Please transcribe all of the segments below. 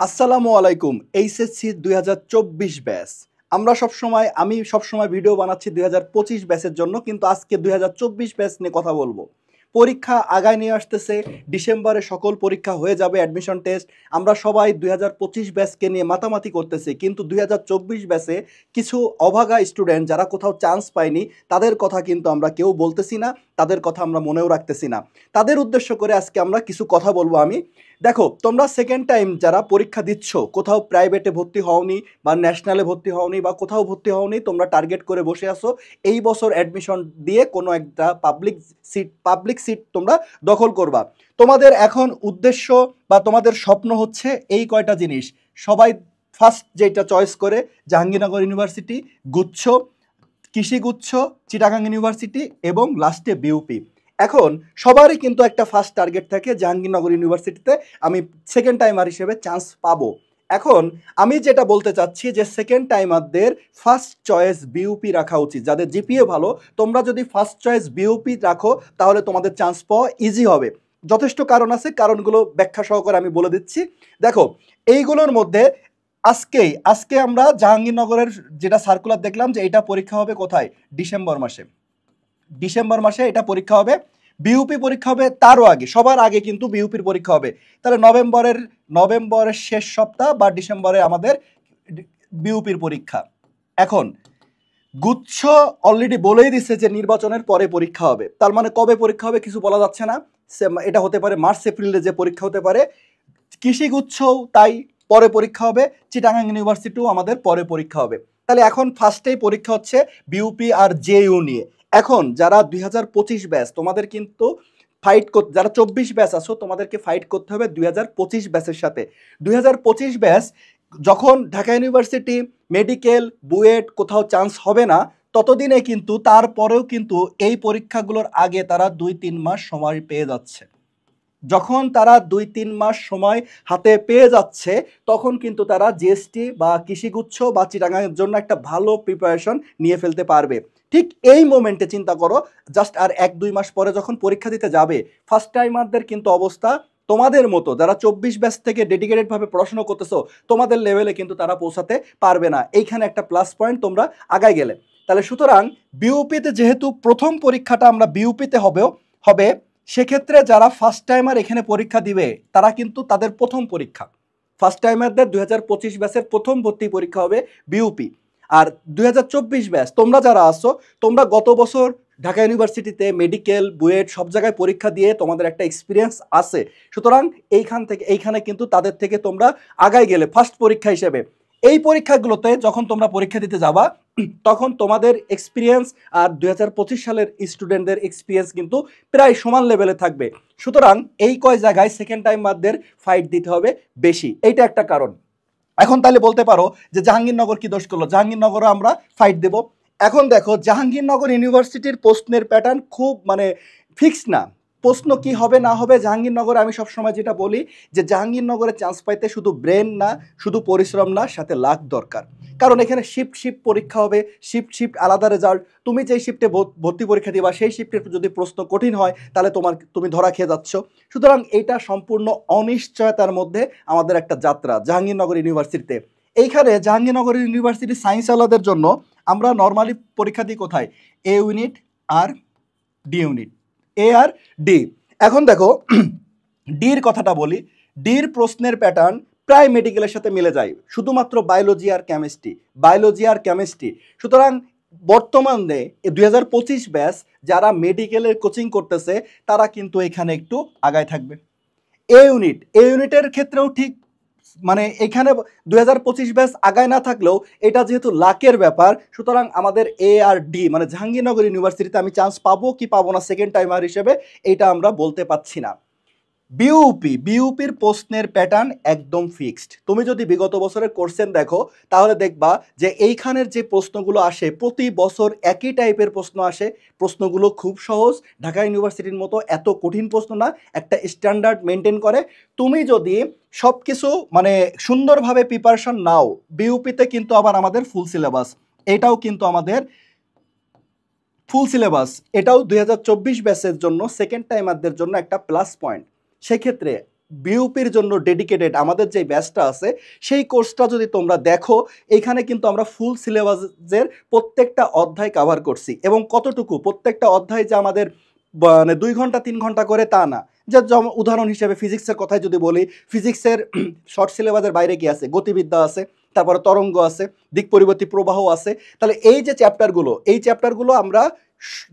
আসসালামু আলাইকুম। HSC ২০২৪ batch. আমি সবসময় ভিডিও বানাচ্ছি ২০২৫ ব্যাচের জন্য, কিন্তু আজকে ২০২৪ ব্যাচ নিয়ে কথা বলবো। পরীক্ষা আগায় নিয়ে আসতেছে, ডিসেম্বরে সকল পরীক্ষা হয়ে যাবে, অ্যাডমিশন টেস্ট। আমরা সবাই ২০২৫ ব্যাচকে নিয়ে মাতামাতি করতেছি, কিন্তু ২০২৪ ব্যাচে কিছু অভাগা স্টুডেন্ট যারা কোথাও চান্স পায়নি, তাদের কথা কিন্তু আমরা কেউ বলতেছি না, তাদের কথা আমরা মনেও রাখতেছি না। তাদের উদ্দেশ্য করে আজকে আমরা কিছু কথা বলবো। দেখো, তোমরা সেকেন্ড টাইম যারা পরীক্ষা দিচ্ছ, কোথাও প্রাইভেটে ভর্তি হওনি বা ন্যাশনালে ভর্তি হওনি বা কোথাও ভর্তি হওনি, তোমরা টার্গেট করে বসে আসো এই বছর অ্যাডমিশন দিয়ে কোনো একটা পাবলিক সিট তোমরা দখল করবা। তোমাদের এখন উদ্দেশ্য বা তোমাদের স্বপ্ন হচ্ছে এই কয়টা জিনিস। সবাই ফার্স্ট যেটা চয়েস করে জাহাঙ্গীরনগর ইউনিভার্সিটি, গুচ্ছ, কৃষিগুচ্ছ, চিটাগাং ইউনিভার্সিটি এবং লাস্টে বিউপি। এখন সবারই কিন্তু একটা ফার্স্ট টার্গেট থাকে জাহাঙ্গীরনগর ইউনিভার্সিটিতে আমি সেকেন্ড টাইমার হিসেবে চান্স পাবো। এখন আমি যেটা বলতে চাচ্ছি যে সেকেন্ড টাইমারদের ফার্স্ট চয়েস বিউপি রাখা উচিত। যাদের জিপিএ ভালো, তোমরা যদি ফার্স্ট চয়েস বিউপি রাখো তাহলে তোমাদের চান্স পাওয়া ইজি হবে। যথেষ্ট কারণ আছে, কারণগুলো ব্যাখ্যা সহকারে আমি বলে দিচ্ছি। দেখো, এইগুলোর মধ্যে আজকে আমরা জাহাঙ্গীরনগরের যেটা সার্কুলার দেখলাম যে এটা পরীক্ষা হবে কোথায়, ডিসেম্বর মাসে এটা পরীক্ষা হবে। বিউপি পরীক্ষা হবে তারও আগে, সবার আগে কিন্তু বিউপির পরীক্ষা হবে। তাহলে নভেম্বরের শেষ সপ্তাহ বা ডিসেম্বরে আমাদের বিউপির পরীক্ষা। এখন গুচ্ছ অলরেডি বলেই দিচ্ছে যে নির্বাচনের পরে পরীক্ষা হবে, তার মানে কবে পরীক্ষা হবে কিছু বলা যাচ্ছে না। এটা হতে পারে মার্চ এপ্রিলে যে পরীক্ষা হতে পারে। কৃষিগুচ্ছও তাই পরে পরীক্ষা হবে, চিটাগাং ইউনিভার্সিটিও আমাদের পরে পরীক্ষা হবে। তাহলে এখন ফার্স্টেই পরীক্ষা হচ্ছে বিউপি আর জেইউ নিয়ে। এখন যারা ২০২৫ ব্যাচ, তোমাদের কিন্তু যারা ২৪ ব্যাচ আছো, তোমাদেরকে ফাইট করতে হবে ২০২৫ ব্যাচের সাথে। ২০২৫ ব্যাচ যখন ঢাকা ইউনিভার্সিটি, মেডিকেল, বুয়েট কোথাও চান্স হবে না, ততদিনে কিন্তু তারপরেও কিন্তু এই পরীক্ষাগুলোর আগে তারা ২-৩ মাস সময় পেয়ে যাচ্ছে। যখন তারা ২-৩ মাস সময় হাতে পেয়ে যাচ্ছে, তখন কিন্তু তারা জিএসটি বা কৃষিগুচ্ছ বা চিটাগাংয়ের জন্য একটা ভালো প্রিপারেশন নিয়ে ফেলতে পারবে। ঠিক এই মোমেন্টে চিন্তা করো, জাস্ট আর ১-২ মাস পরে যখন পরীক্ষা দিতে যাবে, ফার্স্ট টাইমারদের কিন্তু অবস্থা তোমাদের মতো, যারা ২৪ ব্যাচ থেকে ডেডিকেটেডভাবে পড়াশোনা করতেছো, তোমাদের লেভেলে কিন্তু তারা পৌঁছাতে পারবে না। এইখানে একটা প্লাস পয়েন্ট, তোমরা আগায় গেলে। তাহলে সুতরাং বিউপিতে যেহেতু প্রথম পরীক্ষাটা আমরা বিউপিতে হবে, সেক্ষেত্রে যারা ফার্স্ট টাইমার এখানে পরীক্ষা দিবে, তারা কিন্তু তাদের প্রথম পরীক্ষা, ফার্স্ট টাইমারদের ২০২৫ ব্যাচের প্রথম ভর্তি পরীক্ষা হবে বিউপি। আর ২০২৪ ব্যাচ তোমরা যারা আসছো, তোমরা গত বছর ঢাকা ইউনিভার্সিটিতে মেডিকেল, বুয়েট সব জায়গায় পরীক্ষা দিয়ে তোমাদের একটা এক্সপিরিয়েন্স আছে। সুতরাং এইখানে কিন্তু তাদের থেকে তোমরা আগায় গেলে ফার্স্ট পরীক্ষা হিসেবে। এই পরীক্ষাগুলোতে যখন তোমরা পরীক্ষা দিতে যাবা, তখন তোমাদের এক্সপিরিয়েন্স আর ২০২৫ সালের স্টুডেন্টদের এক্সপিরিয়েন্স কিন্তু প্রায় সমান লেভেলে থাকবে। সুতরাং এই কয় জায়গায় সেকেন্ড টাইমারদের ফাইট দিতে হবে বেশি, এইটা একটা কারণ। এখন তাহলে বলতে পারো যে জাহাঙ্গীরনগর কি দোষ করলো, জাহাঙ্গীরনগরও আমরা ফাইট দেব। এখন দেখো, জাহাঙ্গীরনগর ইউনিভার্সিটির প্রশ্নের প্যাটার্ন খুব ফিক্সড না। প্রশ্ন কি হবে না হবে জাহাঙ্গীরনগরে, আমি সবসময় যেটা বলি যে জাহাঙ্গীরনগরে চান্স পাইতে শুধু ব্রেন না, শুধু পরিশ্রম না, সাথে লাক দরকার। কারণ এখানে শিফট পরীক্ষা হবে, শিফট আলাদা রেজাল্ট। তুমি যেই শিফটে ভর্তি পরীক্ষা দিবা, সেই শিফটের যদি প্রশ্ন কঠিন হয়, তাহলে তুমি ধরা খেয়ে যাচ্ছ। সুতরাং এইটা সম্পূর্ণ অনিশ্চয়তার মধ্যে আমাদের একটা যাত্রা জাহাঙ্গীরনগর ইউনিভার্সিটিতে। এইখানে জাহাঙ্গীরনগর ইউনিভার্সিটি সায়েন্স আলাদের জন্য আমরা নর্মালি পরীক্ষা দিই কোথায়, এ ইউনিট আর ডি ইউনিট, এ আর ডি। এখন দেখো, ডির কথাটা বলি। ডির প্রশ্নের প্যাটার্ন প্রায় মেডিকেলের সাথে মিলে যায়, শুধুমাত্র বায়োলজি আর কেমিস্ট্রি। সুতরাং বর্তমানে ২০২৫ ব্যাচ যারা মেডিকেলের কোচিং করতেছে, তারা কিন্তু এখানে একটু আগায় থাকবে। এ ইউনিটের ক্ষেত্রেও ঠিক, এখানে ২০২৫ ব্যাচ আগায় না থাকলেও এটা যেহেতু লাকের ব্যাপার, সুতরাং আমাদের এ আর ডি জাহাঙ্গীরনগর ইউনিভার্সিটিতে আমি চান্স পাবো কি পাবো না সেকেন্ড টাইমার হিসেবে, এইটা আমরা বলতে পারছি না। বিউপির প্রশ্নের প্যাটার্ন একদম ফিক্সড। তুমি যদি বিগত বছরের কোশ্চেন দেখো, তাহলে দেখবা যে এইখানের যে প্রশ্নগুলো আসে, প্রতি বছর একই টাইপের প্রশ্ন আসে। প্রশ্নগুলো খুব সহজ, ঢাকা ইউনিভার্সিটির মতো এত কঠিন প্রশ্ন না, একটা স্ট্যান্ডার্ড মেনটেন করে। তুমি যদি সব কিছু সুন্দরভাবে প্রিপারেশন নাও, বিউপিতে কিন্তু আবার আমাদের ফুল সিলেবাস, এটাও ২০২৪ ব্যাচের জন্য সেকেন্ড টাইমারদের জন্য একটা প্লাস পয়েন্ট। সেক্ষেত্রে বিউপির জন্য ডেডিকেটেড আমাদের যে ব্যাচটা আছে সেই কোর্সটা যদি তোমরা দেখো, এখানে কিন্তু আমরা ফুল সিলেবাসের প্রত্যেকটা অধ্যায় কভার করছি। এবং কতটুকু, প্রত্যেকটা অধ্যায় যে আমাদের মানে 2 ঘন্টা 3 ঘন্টা করে তা না। যে উদাহরণ হিসেবে ফিজিক্সের কথাই যদি বলি, ফিজিক্সের শর্ট সিলেবাসের বাইরে কি আছে, গতিবিদ্যা আছে, তারপরে তরঙ্গ আছে, দিক পরিবর্তী প্রবাহ আছে। তাহলে এই যে চ্যাপ্টারগুলো, এই চ্যাপ্টারগুলো আমরা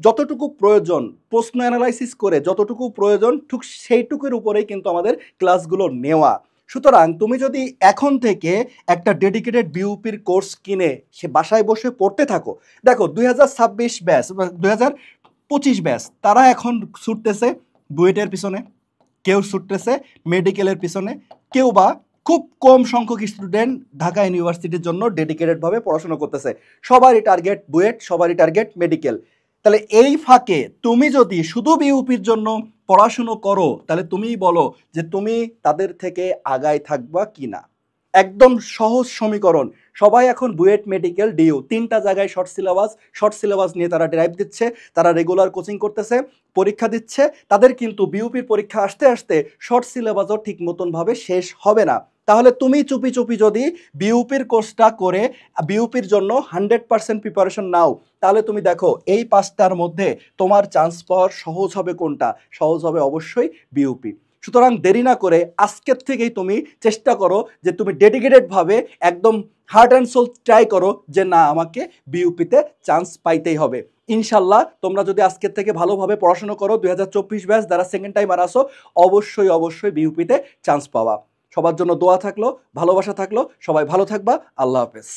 যতটুকু প্রয়োজন প্রশ্ন অ্যানালাইসিস করে যতটুকু প্রয়োজন ঠিক সেইটুকুর উপরেই কিন্তু আমাদের ক্লাসগুলো নেওয়া। সুতরাং তুমি যদি এখন থেকে একটা ডেডিকেটেড বিউপির কোর্স কিনে সে বাসায় বসে পড়তে থাকো, দেখো 2026 ব্যাচ, 2025 ব্যাচ, তারা এখন ছুটতেছে বুয়েটের পিছনে, কেউ ছুটতেছে মেডিকেলের পিছনে, কেউ বা খুব কম সংখ্যক স্টুডেন্ট ঢাকা ইউনিভার্সিটির জন্য ডেডিকেটেডভাবে পড়াশোনা করতেছে। সবারই টার্গেট বুয়েট, সবারই টার্গেট মেডিকেল। তাহলে এই ফাঁকে তুমি যদি শুধু বিউপির জন্য পড়াশুনো করো, তাহলে তুমিই বলো যে তুমি তাদের থেকে আগায় থাকবা কি না। একদম সহজ সমীকরণ। সবাই এখন বুয়েট, মেডিকেল, ডিইউ 3টা জায়গায় শর্ট সিলেবাস নিয়ে তারা ড্রাইভ দিচ্ছে, তারা রেগুলার কোচিং করতেছে, পরীক্ষা দিচ্ছে। তাদের কিন্তু বিউপির পরীক্ষা আসতে আসতে শর্ট সিলেবাসও ঠিক মতনভাবে শেষ হবে না। তাহলে তুমি চুপি চুপি যদি বিউপির কোর্সটা করে বিউপির জন্য 100% প্রিপারেশন নাও, তাহলে তুমি দেখো এই 5টার মধ্যে তোমার চান্স পাওয়ার সহজ হবে কোনটা? সহজ হবে অবশ্যই বিউপি। সুতরাং দেরি না করে আজকের থেকেই তুমি চেষ্টা করো যে তুমি ডেডিকেটেডভাবে একদম হার্ট অ্যান্ড সোল ট্রাই করো যে না, আমাকে বিউপিতে চান্স পাইতেই হবে। ইনশাল্লাহ তোমরা যদি আজকের থেকে ভালোভাবে পড়াশোনা করো, 2024 ব্যাচ যারা সেকেন্ড টাইম আর আসো, অবশ্যই অবশ্যই বিউপিতে চান্স পাওয়া। সবার জন্য দোয়া থাকলো, ভালোবাসা থাকলো, সবাই ভালো থাকবা। আল্লাহ হাফেজ।